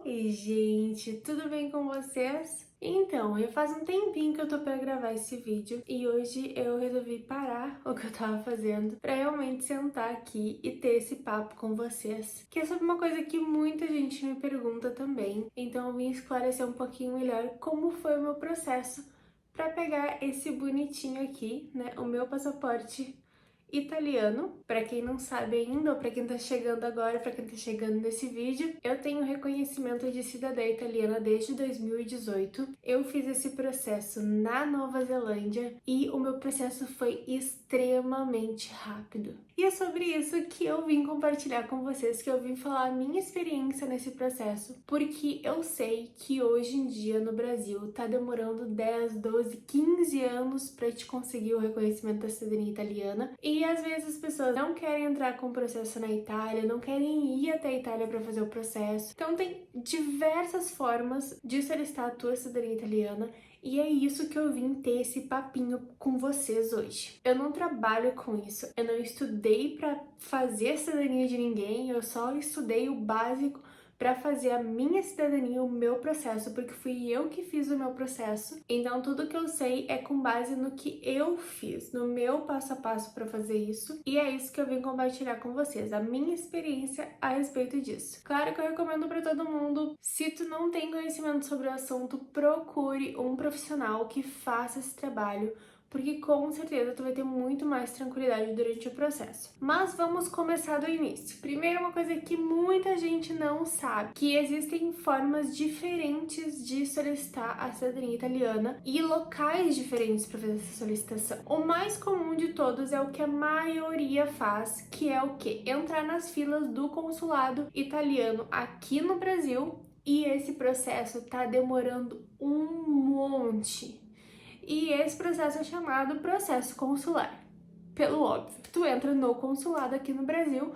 Oi, gente, tudo bem com vocês? Então, já faz um tempinho que eu tô pra gravar esse vídeo e hoje eu resolvi parar o que eu tava fazendo pra realmente sentar aqui e ter esse papo com vocês, que é sobre uma coisa que muita gente me pergunta também. Então, eu vim esclarecer um pouquinho melhor como foi o meu processo pra pegar esse bonitinho aqui, né, o meu passaporte italiano. Para quem não sabe ainda, ou para quem tá chegando agora, para quem tá chegando nesse vídeo, eu tenho reconhecimento de cidadã italiana desde 2018. Eu fiz esse processo na Nova Zelândia e o meu processo foi extremamente rápido. E é sobre isso que eu vim compartilhar com vocês, que eu vim falar a minha experiência nesse processo, porque eu sei que hoje em dia no Brasil tá demorando 10, 12, 15 anos para te conseguir o reconhecimento da cidadania italiana. E às vezes as pessoas não querem entrar com o processo na Itália, não querem ir até a Itália para fazer o processo. Então tem diversas formas de solicitar a tua cidadania italiana. E é isso que eu vim ter esse papinho com vocês hoje. Eu não trabalho com isso, eu não estudei para fazer a cidadania de ninguém, eu só estudei o básico para fazer a minha cidadania, o meu processo, porque fui eu que fiz o meu processo. Então tudo que eu sei é com base no que eu fiz, no meu passo a passo para fazer isso. E é isso que eu vim compartilhar com vocês, a minha experiência a respeito disso. Claro que eu recomendo para todo mundo, se tu não tem conhecimento sobre o assunto, procure um profissional que faça esse trabalho, porque com certeza tu vai ter muito mais tranquilidade durante o processo. Mas vamos começar do início. Primeiro, uma coisa que muita gente não sabe, que existem formas diferentes de solicitar a cidadania italiana e locais diferentes para fazer essa solicitação. O mais comum de todos é o que a maioria faz, que é o quê? Entrar nas filas do consulado italiano aqui no Brasil, e esse processo tá demorando um monte. E esse processo é chamado processo consular. Pelo óbvio, tu entra no consulado aqui no Brasil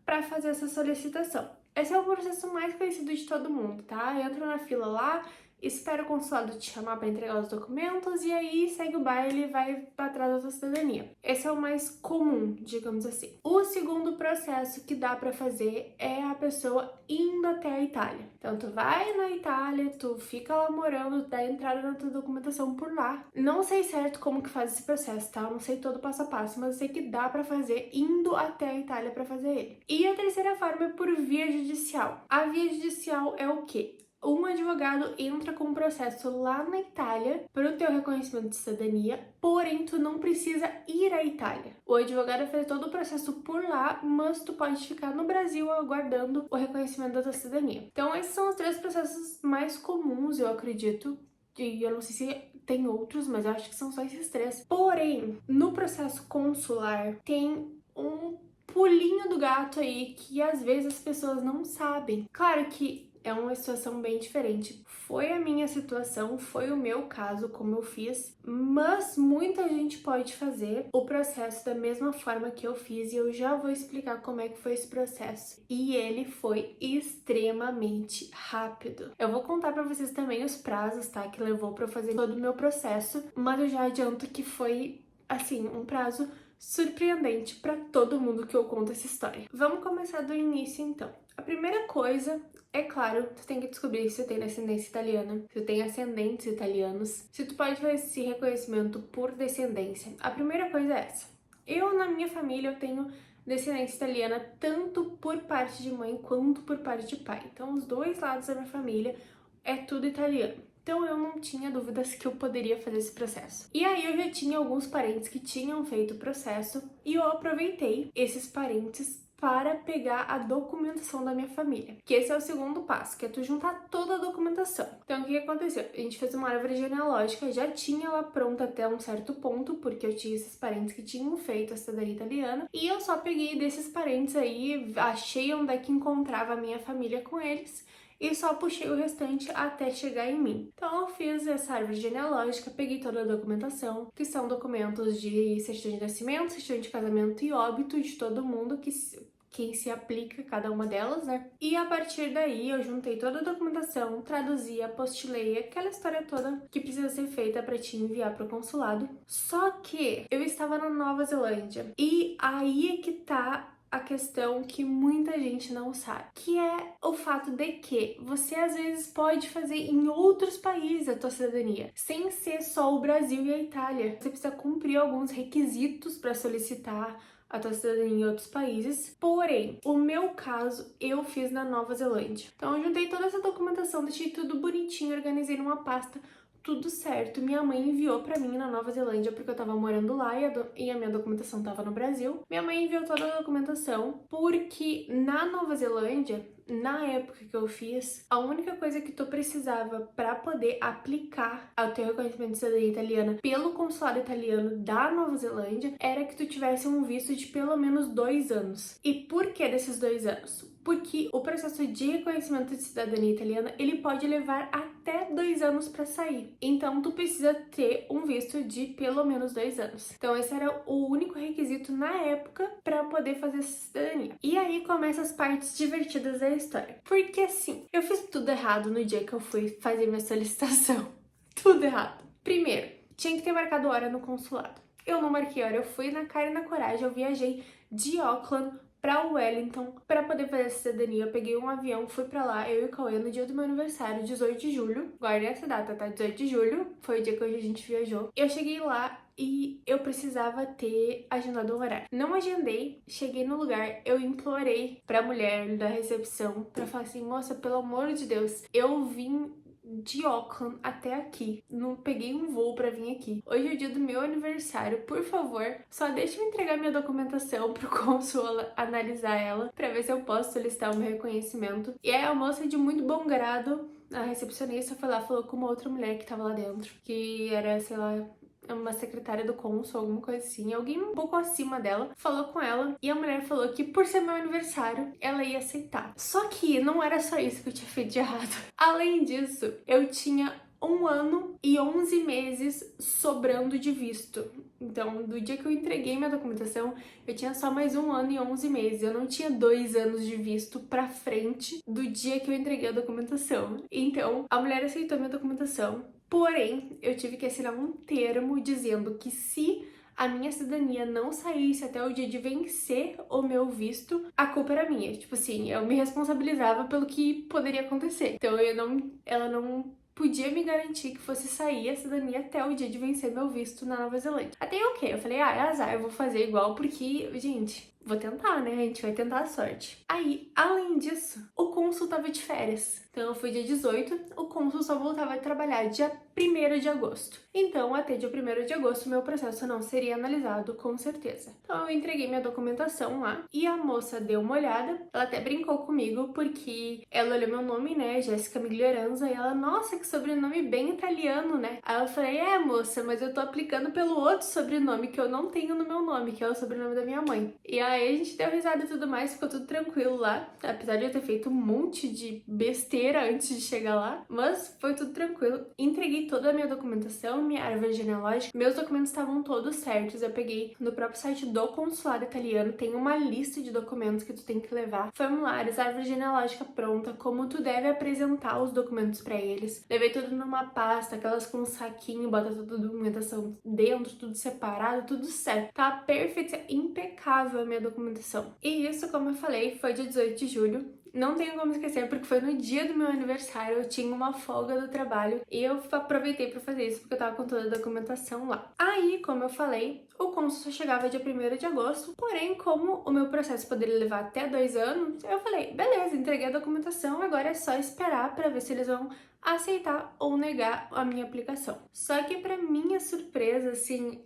para fazer essa solicitação. Esse é o processo mais conhecido de todo mundo, tá? Entra na fila lá, espera o consulado te chamar para entregar os documentos e aí segue o baile e vai para trás da sua cidadania. Esse é o mais comum, digamos assim. O segundo processo que dá para fazer é a pessoa indo até a Itália. Então tu vai na Itália, tu fica lá morando, dá entrada na tua documentação por lá. Não sei certo como que faz esse processo, tá? Eu não sei todo o passo a passo, mas eu sei que dá para fazer indo até a Itália para fazer ele. E a terceira forma é por via judicial. A via judicial é o quê? Um advogado entra com um processo lá na Itália para o teu reconhecimento de cidadania, porém tu não precisa ir à Itália. O advogado faz todo o processo por lá, mas tu pode ficar no Brasil aguardando o reconhecimento da tua cidadania. Então esses são os três processos mais comuns, eu acredito. E eu não sei se tem outros, mas eu acho que são só esses três. Porém, no processo consular tem um pulinho do gato aí que às vezes as pessoas não sabem. Claro que é uma situação bem diferente. Foi a minha situação, foi o meu caso, como eu fiz, mas muita gente pode fazer o processo da mesma forma que eu fiz e eu já vou explicar como é que foi esse processo. E ele foi extremamente rápido. Eu vou contar pra vocês também os prazos, tá, que levou pra eu fazer todo o meu processo, mas eu já adianto que foi, assim, um prazo surpreendente pra todo mundo que eu conto essa história. Vamos começar do início, então. A primeira coisa, é claro, tu tem que descobrir se tu tem descendência italiana, se tu tem ascendentes italianos, se tu pode fazer esse reconhecimento por descendência. A primeira coisa é essa. Eu, na minha família, eu tenho descendência italiana tanto por parte de mãe quanto por parte de pai. Então, os dois lados da minha família é tudo italiano. Então eu não tinha dúvidas que eu poderia fazer esse processo. E aí eu já tinha alguns parentes que tinham feito o processo e eu aproveitei esses parentes para pegar a documentação da minha família. Que esse é o segundo passo, que é tu juntar toda a documentação. Então o que aconteceu? A gente fez uma árvore genealógica, já tinha ela pronta até um certo ponto, porque eu tinha esses parentes que tinham feito a cidadania italiana, e eu só peguei desses parentes aí, achei onde é que encontrava a minha família com eles, e só puxei o restante até chegar em mim. Então eu fiz essa árvore genealógica, peguei toda a documentação, que são documentos de certidão de nascimento, certidão de casamento e óbito de todo mundo, quem se aplica cada uma delas, né? E a partir daí eu juntei toda a documentação, traduzi, apostilei, aquela história toda que precisa ser feita para te enviar para o consulado. Só que eu estava na Nova Zelândia e aí é que tá a questão que muita gente não sabe, que é o fato de que você às vezes pode fazer em outros países a tua cidadania, sem ser só o Brasil e a Itália. Você precisa cumprir alguns requisitos para solicitar a tua cidadania em outros países. Porém, o meu caso, eu fiz na Nova Zelândia. Então eu juntei toda essa documentação, deixei tudo bonitinho, organizei numa pasta, tudo certo. Minha mãe enviou pra mim na Nova Zelândia, porque eu tava morando lá e a minha documentação tava no Brasil. Minha mãe enviou toda a documentação, porque na Nova Zelândia, na época que eu fiz, a única coisa que tu precisava para poder aplicar ao teu reconhecimento de cidadania italiana pelo consulado italiano da Nova Zelândia era que tu tivesse um visto de pelo menos 2 anos. E por que desses 2 anos? Porque o processo de reconhecimento de cidadania italiana, ele pode levar até 2 anos para sair. Então, tu precisa ter um visto de pelo menos 2 anos. Então, esse era o único requisito na época para poder fazer essa cidadania. E aí começam as partes divertidas da história. Porque assim, eu fiz tudo errado no dia que eu fui fazer minha solicitação. Tudo errado. Primeiro, tinha que ter marcado hora no consulado. Eu não marquei hora, eu fui na cara e na coragem, eu viajei de Auckland pra Wellington para poder fazer essa cidadania. Eu peguei um avião, fui pra lá, eu e o Cauê, no dia do meu aniversário, 18 de julho. Guardei essa data, tá? 18 de julho, foi o dia que a gente viajou. Eu cheguei lá e eu precisava ter agendado um horário. Não agendei, cheguei no lugar, eu implorei pra mulher da recepção pra falar assim, moça, pelo amor de Deus, eu vim de Auckland até aqui. Não peguei um voo pra vir aqui. Hoje é o dia do meu aniversário. Por favor, só deixa eu entregar minha documentação pro cônsul analisar ela pra ver se eu posso solicitar o meu reconhecimento. E aí a moça de muito bom grado, a recepcionista, foi lá, falou com uma outra mulher que tava lá dentro, que era, sei lá, uma secretária do cônsul, alguma coisa assim, alguém um pouco acima dela, falou com ela e a mulher falou que por ser meu aniversário, ela ia aceitar. Só que não era só isso que eu tinha feito de errado. Além disso, eu tinha 1 ano e 11 meses sobrando de visto. Então, do dia que eu entreguei minha documentação, eu tinha só mais 1 ano e 11 meses. Eu não tinha 2 anos de visto pra frente do dia que eu entreguei a documentação. Então, a mulher aceitou minha documentação. Porém, eu tive que assinar um termo dizendo que se a minha cidadania não saísse até o dia de vencer o meu visto, a culpa era minha. Tipo assim, eu me responsabilizava pelo que poderia acontecer. Então, ela não podia me garantir que fosse sair a cidadania até o dia de vencer meu visto na Nova Zelândia. Até ok, eu falei, é azar, eu vou fazer igual porque, gente, vou tentar, né? A gente vai tentar a sorte. Aí, além disso, o cônsul tava de férias. Então, eu fui dia 18, o cônsul só voltava a trabalhar dia 1º de agosto. Então, até dia 1º de agosto, meu processo não seria analisado, com certeza. Então, eu entreguei minha documentação lá e a moça deu uma olhada. Ela até brincou comigo, porque ela olhou meu nome, né, Jéssica Miglioranza, e ela, nossa, que sobrenome bem italiano, né? Aí eu falei, moça, mas eu tô aplicando pelo outro sobrenome que eu não tenho no meu nome, que é o sobrenome da minha mãe. E aí a gente deu risada e tudo mais, ficou tudo tranquilo lá, apesar de eu ter feito um monte de besteira antes de chegar lá, mas foi tudo tranquilo. Entreguei toda a minha documentação, minha árvore genealógica, meus documentos estavam todos certos. Eu peguei no próprio site do consulado italiano, tem uma lista de documentos que tu tem que levar, formulários, árvore genealógica pronta, como tu deve apresentar os documentos pra eles. Levei tudo numa pasta, aquelas com um saquinho, bota toda a documentação dentro, tudo separado, tudo certo. Tá perfeito, impecável a minha documentação. E isso, como eu falei, foi dia 18 de julho. Não tenho como esquecer, porque foi no dia do meu aniversário, eu tinha uma folga do trabalho e eu aproveitei pra fazer isso, porque eu tava com toda a documentação lá. Aí, como eu falei, o cônsul só chegava dia 1º de agosto, porém, como o meu processo poderia levar até 2 anos, eu falei, beleza, entreguei a documentação, agora é só esperar pra ver se eles vão aceitar ou negar a minha aplicação. Só que pra minha surpresa, assim,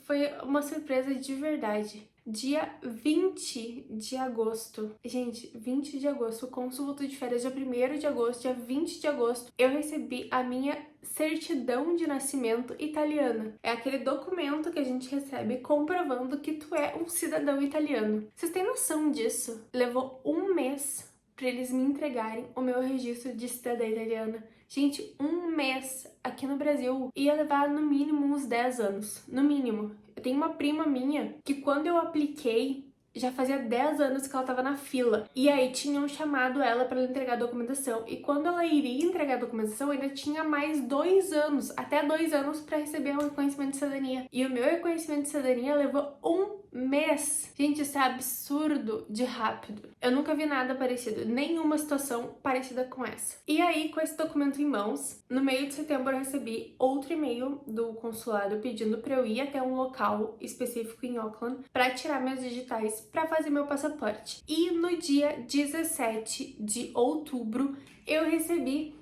foi uma surpresa de verdade. Dia 20 de agosto, gente, 20 de agosto, o cônsul voltou de férias dia 1º de agosto, dia 20 de agosto, eu recebi a minha certidão de nascimento italiana. É aquele documento que a gente recebe comprovando que tu é um cidadão italiano. Vocês têm noção disso? Levou 1 mês pra eles me entregarem o meu registro de cidadã italiana. Gente, 1 mês aqui no Brasil ia levar no mínimo uns 10 anos, no mínimo. Eu tenho uma prima minha que quando eu apliquei, já fazia 10 anos que ela tava na fila. E aí tinham chamado ela para ela entregar a documentação. E quando ela iria entregar a documentação, ainda tinha mais 2 anos, até 2 anos para receber o reconhecimento de cidadania. E o meu reconhecimento de cidadania levou 1 mês. Gente, isso é absurdo de rápido. Eu nunca vi nada parecido, nenhuma situação parecida com essa. E aí, com esse documento em mãos, no meio de setembro eu recebi outro e-mail do consulado pedindo para eu ir até um local específico em Auckland para tirar meus digitais para fazer meu passaporte. E no dia 17 de outubro eu recebi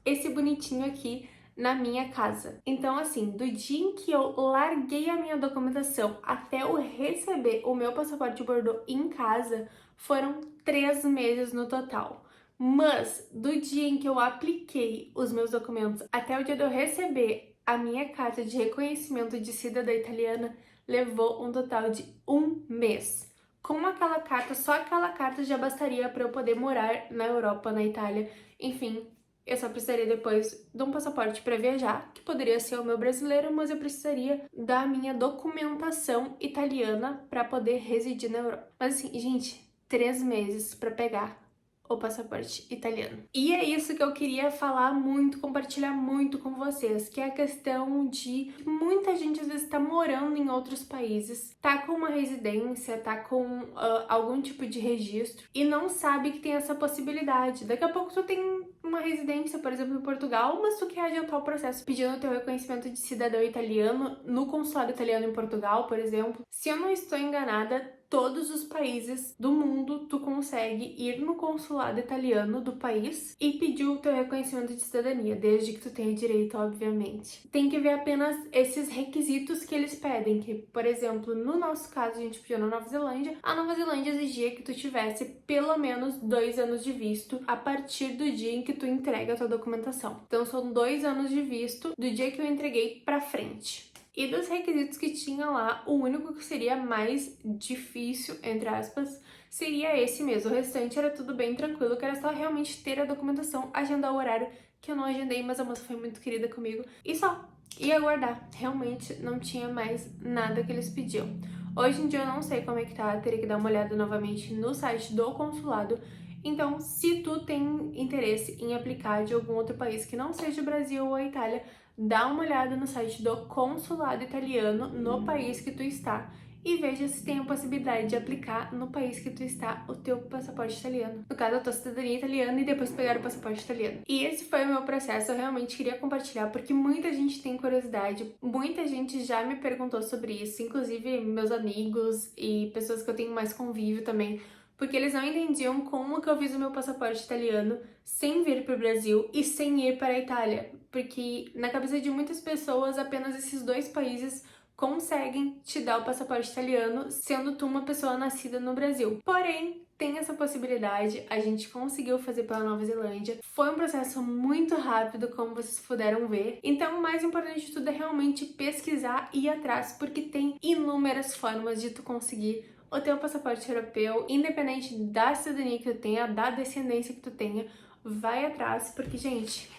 esse bonitinho aqui na minha casa. Então, assim, do dia em que eu larguei a minha documentação até eu receber o meu passaporte Bordeaux em casa, foram 3 meses no total. Mas, do dia em que eu apliquei os meus documentos até o dia de eu receber a minha carta de reconhecimento de cidadã italiana, levou um total de 1 mês. Com aquela carta, só aquela carta já bastaria para eu poder morar na Europa, na Itália, enfim. Eu só precisaria depois de um passaporte para viajar, que poderia ser o meu brasileiro, mas eu precisaria da minha documentação italiana para poder residir na Europa. Mas assim, gente, 3 meses para pegar o passaporte italiano. E é isso que eu queria falar muito, compartilhar muito com vocês, que é a questão de muita gente às vezes tá morando em outros países, tá com uma residência, tá com algum tipo de registro e não sabe que tem essa possibilidade. Daqui a pouco tu tem uma residência, por exemplo, em Portugal, mas tu quer adiantar o processo pedindo o teu reconhecimento de cidadão italiano no consulado italiano em Portugal, por exemplo. Se eu não estou enganada, todos os países do mundo tu consegue ir no consulado italiano do país e pedir o teu reconhecimento de cidadania, desde que tu tenha direito, obviamente. Tem que ver apenas esses requisitos que eles pedem, que, por exemplo, no nosso caso, a gente pediu na Nova Zelândia, a Nova Zelândia exigia que tu tivesse pelo menos 2 anos de visto a partir do dia em que tu entrega a tua documentação. Então são 2 anos de visto do dia que eu entreguei pra frente. E dos requisitos que tinha lá, o único que seria mais difícil, entre aspas, seria esse mesmo. O restante era tudo bem tranquilo, que era só realmente ter a documentação, agendar o horário, que eu não agendei, mas a moça foi muito querida comigo, e só. E aguardar. Realmente não tinha mais nada que eles pediam. Hoje em dia eu não sei como é que tá, teria que dar uma olhada novamente no site do consulado. Então, se tu tem interesse em aplicar de algum outro país que não seja o Brasil ou a Itália, dá uma olhada no site do consulado italiano no país que tu está e veja se tem a possibilidade de aplicar no país que tu está o teu passaporte italiano. No caso, a tua cidadania italiana e depois pegar o passaporte italiano. E esse foi o meu processo, eu realmente queria compartilhar porque muita gente tem curiosidade, muita gente já me perguntou sobre isso, inclusive meus amigos e pessoas que eu tenho mais convívio também, porque eles não entendiam como que eu fiz o meu passaporte italiano sem vir para o Brasil e sem ir para a Itália, porque na cabeça de muitas pessoas apenas esses 2 países conseguem te dar o passaporte italiano, sendo tu uma pessoa nascida no Brasil. Porém, tem essa possibilidade, a gente conseguiu fazer pela Nova Zelândia. Foi um processo muito rápido, como vocês puderam ver. Então, o mais importante de tudo é realmente pesquisar e ir atrás, porque tem inúmeras formas de tu conseguir o teu passaporte europeu, independente da cidadania que tu tenha, da descendência que tu tenha, vai atrás, porque, gente,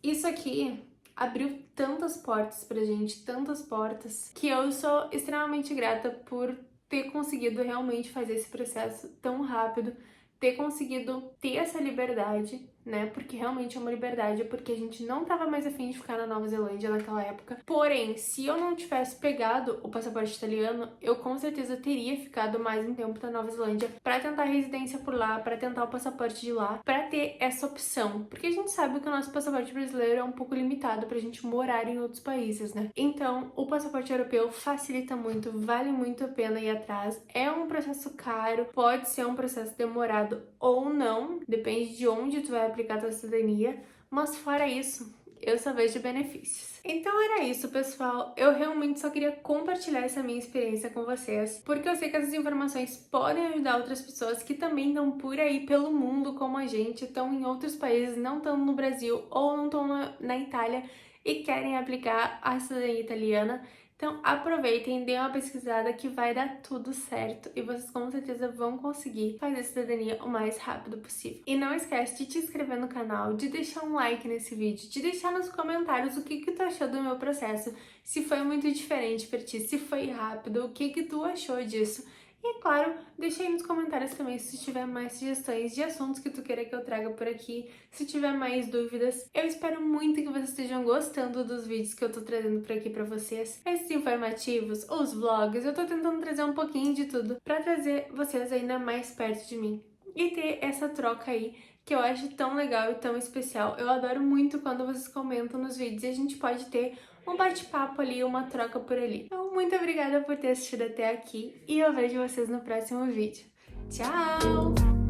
isso aqui abriu tantas portas pra gente, tantas portas, que eu sou extremamente grata por ter conseguido realmente fazer esse processo tão rápido, ter conseguido ter essa liberdade, né? Porque realmente é uma liberdade, porque a gente não tava mais afim de ficar na Nova Zelândia naquela época. Porém, se eu não tivesse pegado o passaporte italiano, eu com certeza teria ficado mais um tempo na Nova Zelândia pra tentar residência por lá, pra tentar o passaporte de lá, pra ter essa opção. Porque a gente sabe que o nosso passaporte brasileiro é um pouco limitado pra gente morar em outros países, né? Então, o passaporte europeu facilita muito, vale muito a pena ir atrás. É um processo caro, pode ser um processo demorado ou não, depende de onde tu vai aplicar a tua cidadania, mas fora isso, eu só vejo benefícios. Então era isso, pessoal. Eu realmente só queria compartilhar essa minha experiência com vocês, porque eu sei que essas informações podem ajudar outras pessoas que também estão por aí pelo mundo como a gente, estão em outros países, não estão no Brasil ou não estão na Itália e querem aplicar a cidadania italiana. Então aproveitem, deem uma pesquisada que vai dar tudo certo e vocês com certeza vão conseguir fazer a cidadania o mais rápido possível. E não esquece de te inscrever no canal, de deixar um like nesse vídeo, de deixar nos comentários o que tu achou do meu processo, se foi muito diferente pra ti, se foi rápido, o que tu achou disso. E claro, deixa aí nos comentários também se tiver mais sugestões de assuntos que tu queira que eu traga por aqui, se tiver mais dúvidas. Eu espero muito que vocês estejam gostando dos vídeos que eu tô trazendo por aqui pra vocês. Esses informativos, os vlogs, eu tô tentando trazer um pouquinho de tudo pra trazer vocês ainda mais perto de mim. E ter essa troca aí, que eu acho tão legal e tão especial. Eu adoro muito quando vocês comentam nos vídeos e a gente pode ter um bate-papo ali, uma troca por ali. Então, muito obrigada por ter assistido até aqui e eu vejo vocês no próximo vídeo. Tchau!